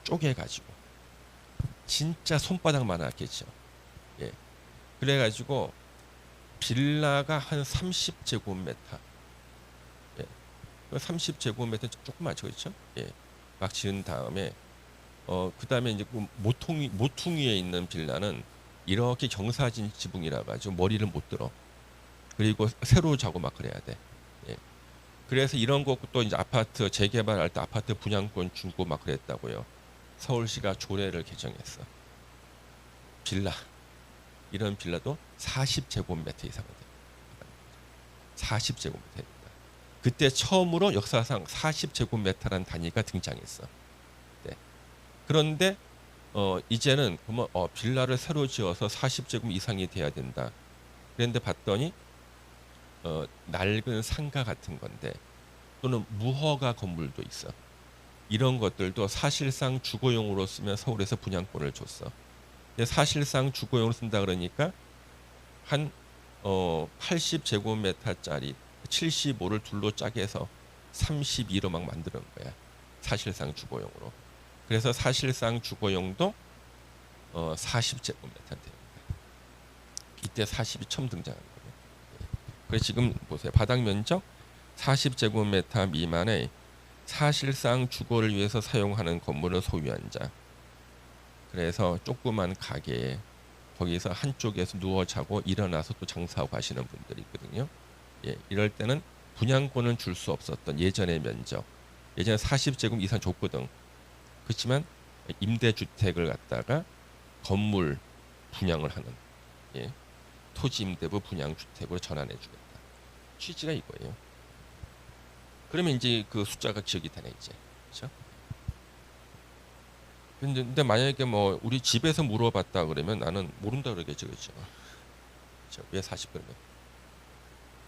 쪼개가지고 진짜 손바닥만하게 지어. 예. 그래가지고 빌라가 한 30제곱미터. 예. 30제곱미터 조그맣죠, 그렇죠? 예. 막 지은 다음에 그 다음에 이제 모퉁이에 있는 빌라는 이렇게 경사진 지붕이라 가지고 머리를 못 들어. 그리고 세로 자고 막 그래야 돼. 예. 그래서 이런 것도 이제 아파트 재개발할 때 아파트 분양권 주고 막 그랬다고요. 서울시가 조례를 개정했어. 빌라 이런 빌라도 40제곱미터 이상은 돼. 40제곱미터 됩니다. 그때 처음으로 역사상 40제곱미터라는 단위가 등장했어. 네. 그런데 이제는 그러면 빌라를 새로 지어서 40제곱 이상이 돼야 된다. 그런데 봤더니 낡은 상가 같은 건데 또는 무허가 건물도 있어. 이런 것들도 사실상 주거용으로 쓰면 서울에서 분양권을 줬어. 근데 사실상 주거용으로 쓴다 그러니까 한 80제곱미터짜리 75를 둘로 짜게해서 32로 막 만드는 거야. 사실상 주거용으로. 그래서 사실상 주거용도 40제곱미터 됩니다. 이때 40이 처음 등장한 거예요. 그래서 지금 보세요. 바닥 면적 40제곱미터 미만의 사실상 주거를 위해서 사용하는 건물을 소유한 자. 그래서 조그만 가게에 거기서 한쪽에서 누워 자고 일어나서 또 장사하고 하시는 분들이 있거든요. 예, 이럴 때는 분양권을 줄 수 없었던 예전의 면적. 예전에 40제곱 이상 줬거든. 그렇지만 임대주택을 갖다가 건물 분양을 하는, 예, 토지임대부 분양주택으로 전환해 주겠다. 취지가 이거예요. 그러면 이제 그 숫자가 기억이 되네 이제. 그렇죠? 근데 만약에 뭐 우리 집에서 물어봤다 그러면 나는 모른다 그러겠죠, 그렇죠? 그렇죠? 왜 40 그러면?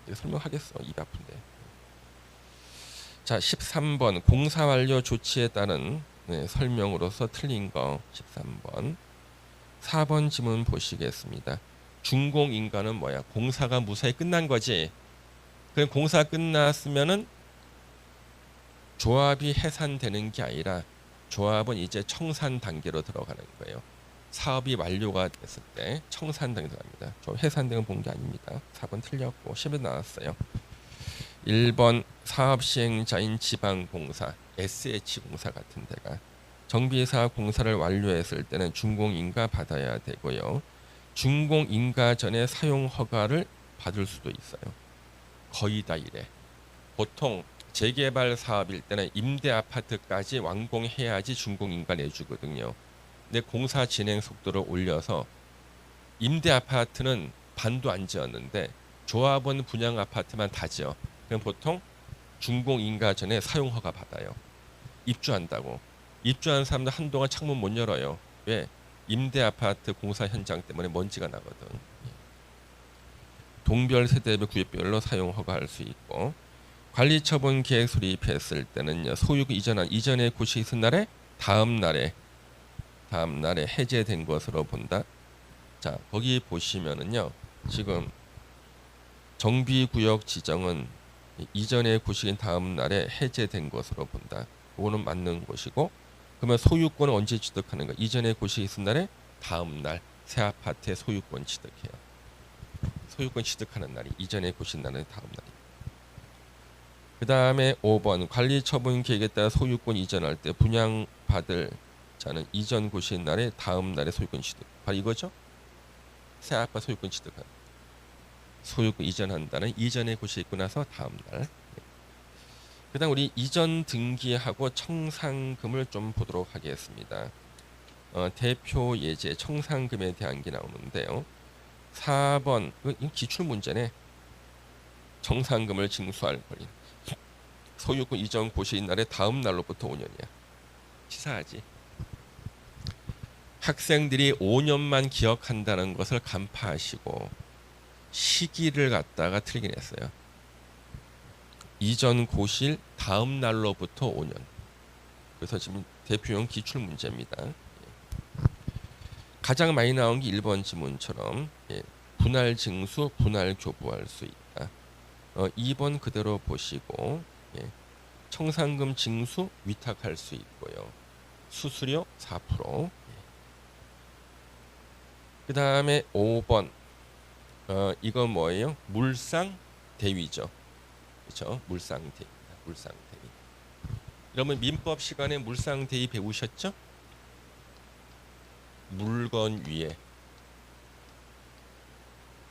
이거 설명하겠어, 입 아픈데. 자, 13번 공사 완료 조치에 따른 설명으로서 틀린 거 13번. 4번 지문 보시겠습니다. 준공인가는 뭐야? 공사가 무사히 끝난 거지. 그 공사 끝났으면은 조합이 해산되는 게 아니라 조합은 이제 청산 단계로 들어가는 거예요. 사업이 완료가 됐을 때 청산 단계 들어갑니다. 좀 해산된 건 본 게 아닙니다. 4번 틀렸고 10에 나왔어요. 1번 사업 시행자인 지방공사, SH공사 같은 데가 정비사업 공사를 완료했을 때는 준공인가 받아야 되고요. 준공인가 전에 사용 허가를 받을 수도 있어요. 거의 다 이래. 보통 재개발 사업일 때는 임대 아파트까지 완공해야지 준공인가 내주거든요. 근데 공사 진행 속도를 올려서 임대 아파트는 반도 안 지었는데 조합원 분양 아파트만 다 지어. 그럼 보통 준공인가 전에 사용 허가 받아요. 입주한다고. 입주한 사람들 한동안 창문 못 열어요. 왜? 임대 아파트 공사 현장 때문에 먼지가 나거든. 동별 세대별 구역별로 사용 허가할 수 있고, 관리처분 계획 수립했을 때는요, 소유권 이전한 이전의 고시 있은 날에 다음 날에 해제된 것으로 본다. 자, 거기 보시면은요, 지금 정비구역 지정은 이전의 고시인 다음 날에 해제된 것으로 본다. 그거는 맞는 것이고, 그러면 소유권은 언제 취득하는가? 이전의 고시 있은 날에 다음 날 새 아파트의 소유권 취득해요. 소유권 취득하는 날이 이전의 고시 날은 다음 날이. 그 다음에 5번 관리처분 계획에 따라 소유권 이전할 때 분양받을 자는 이전 고시인 날에 다음 날에 소유권 취득. 바로 이거죠. 새 아파트 소유권 취득한. 소유권 이전한다는 이전에 고시 있고 나서 다음 날. 그다음 우리 이전 등기하고 청산금을 좀 보도록 하겠습니다. 대표 예제 청산금에 대한 게 나오는데요. 4번 이거 기출 문제네. 청산금을 징수할 권리. 소유권 이전 고시인 날의 다음 날로부터 5년이야. 치사하지. 학생들이 5년만 기억한다는 것을 간파하시고 시기를 갖다가 틀리긴 했어요. 이전 고시일 다음 날로부터 5년. 그래서 지금 대표용 기출 문제입니다. 가장 많이 나온 게 1번 지문처럼 분할 징수, 분할 교부할 수 있다. 2번 그대로 보시고 청산금 징수 위탁할 수 있고요. 수수료 4%. 그 다음에 5번 이건 뭐예요? 물상 대위죠. 그렇죠? 물상 대위입니다. 물상 대위. 그러면 민법 시간에 물상 대위 배우셨죠? 물건 위에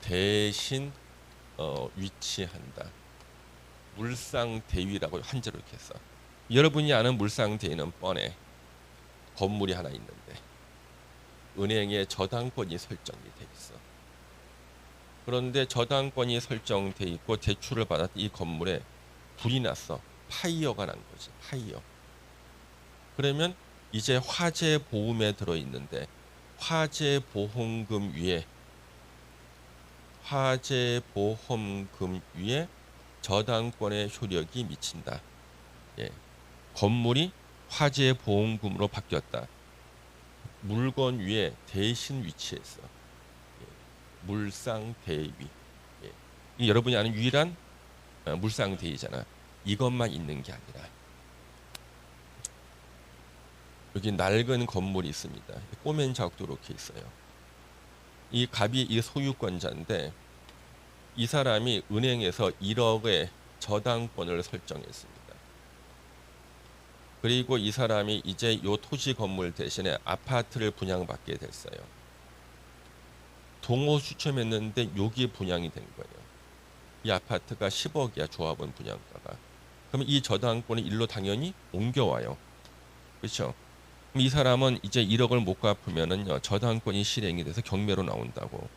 대신 위치한다. 물상대위라고 한자로 이렇게 했어. 여러분이 아는 물상대위는 뻔해. 건물이 하나 있는데 은행에 저당권이 설정이 돼 있어. 그런데 저당권이 설정돼 있고 대출을 받았던 이 건물에 불이 났어. 파이어가 난 거지. 파이어. 그러면 이제 화재 보험에 들어 있는데 화재 보험금 위에 저당권의 효력이 미친다. 예. 건물이 화재 보험금으로 바뀌었다. 물건 위에 대신 위치했어. 예. 물상대위. 예. 이 여러분이 아는 유일한 물상대위잖아. 이것만 있는 게 아니라 여기 낡은 건물이 있습니다. 꼬맨 자국도 이렇게 있어요. 이 갑이 이 소유권자인데 이 사람이 은행에서 1억의 저당권을 설정했습니다. 그리고 이 사람이 이제 요 토지 건물 대신에 아파트를 분양받게 됐어요. 동호 추첨했는데 여기 분양이 된 거예요. 이 아파트가 10억이야, 조합원 분양가가. 그럼 이 저당권이 일로 당연히 옮겨와요. 그렇죠? 그럼 이 사람은 이제 1억을 못 갚으면은요, 저당권이 실행이 돼서 경매로 나온다고.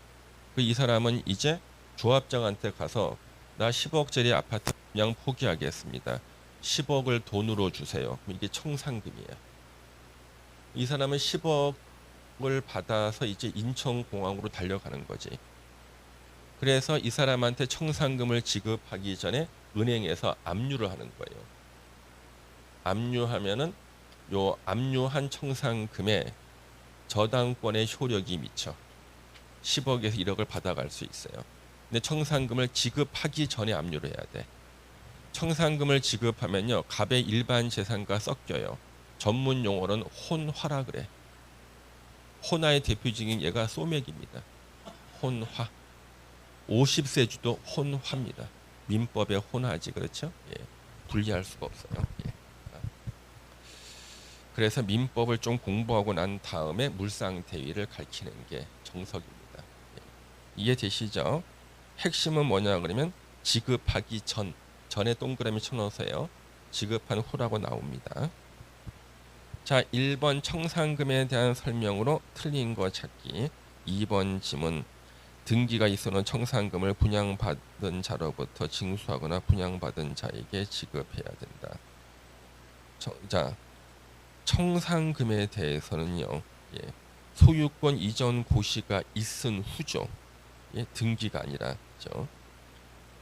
이 사람은 이제 조합장한테 가서 나 10억짜리 아파트 그냥 포기하겠습니다. 10억을 돈으로 주세요. 그럼 이게 청산금이에요. 이 사람은 10억을 받아서 이제 인천공항으로 달려가는 거지. 그래서 이 사람한테 청산금을 지급하기 전에 은행에서 압류를 하는 거예요. 압류하면은 요 압류한 청산금에 저당권의 효력이 미쳐 10억에서 1억을 받아갈 수 있어요. 근데 청산금을 지급하기 전에 압류를 해야 돼. 청산금을 지급하면요, 갑의 일반 재산과 섞여요. 전문 용어로는 혼화라 그래. 혼화의 대표적인 예가 소맥입니다. 혼화. 50세주도 혼화입니다. 민법의 혼화지, 그렇죠? 예. 분리할 수가 없어요. 예. 그래서 민법을 좀 공부하고 난 다음에 물상대위를 가르치는 게 정석입니다. 예. 이해되시죠? 핵심은 뭐냐 그러면 지급하기 전에 동그라미 쳐놓으세요. 지급한 후라고 나옵니다. 자, 1번 청산금에 대한 설명으로 틀린 거 찾기. 2번 지문 등기가 있어놓은 청산금을 분양받은 자로부터 징수하거나 분양받은 자에게 지급해야 된다. 자, 청산금에 대해서는요, 예, 소유권 이전 고시가 있은 후죠. 예, 등기가 아니라, 그죠?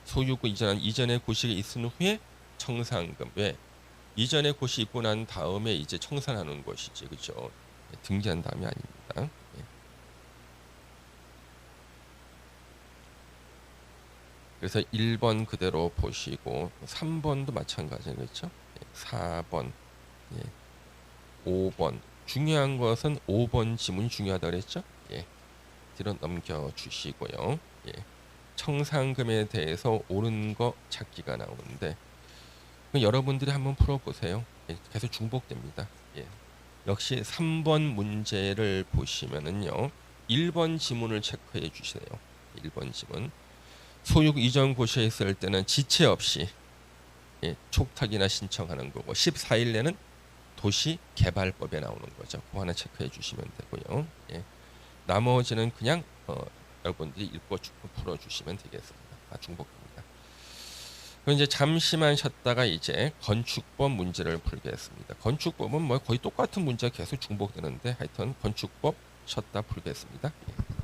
소유권 이전의 고시가 있은 후에 청산금. 왜? 이전의 고시 있고 난 다음에 이제 청산하는 것이지, 그죠? 예, 등기한 다음이 아닙니다. 예. 그래서 1번 그대로 보시고 3번도 마찬가지죠, 그렇죠? 예, 4번, 예, 5번. 중요한 것은 5번 지문이 중요하다 그랬죠? 예, 뒤로 넘겨 주시고요. 예. 청산금에 대해서 옳은 거 찾기가 나오는데 여러분들이 한번 풀어보세요. 예, 계속 중복됩니다. 예. 역시 3번 문제를 보시면은요, 1번 지문을 체크해 주세요. 1번 지문. 소유 이전 고시에 있을 때는 지체 없이, 예, 촉탁이나 신청하는 거고 14일 내는 도시개발법에 나오는 거죠. 그거 하나 체크해 주시면 되고요. 예. 나머지는 그냥 여러분들이 읽고 풀어주시면 되겠습니다. 중복입니다. 그럼 이제 잠시만 쉬었다가 이제 건축법 문제를 풀겠습니다. 건축법은 뭐 거의 똑같은 문제가 계속 중복되는데 하여튼 건축법 쉬었다 풀겠습니다. 예.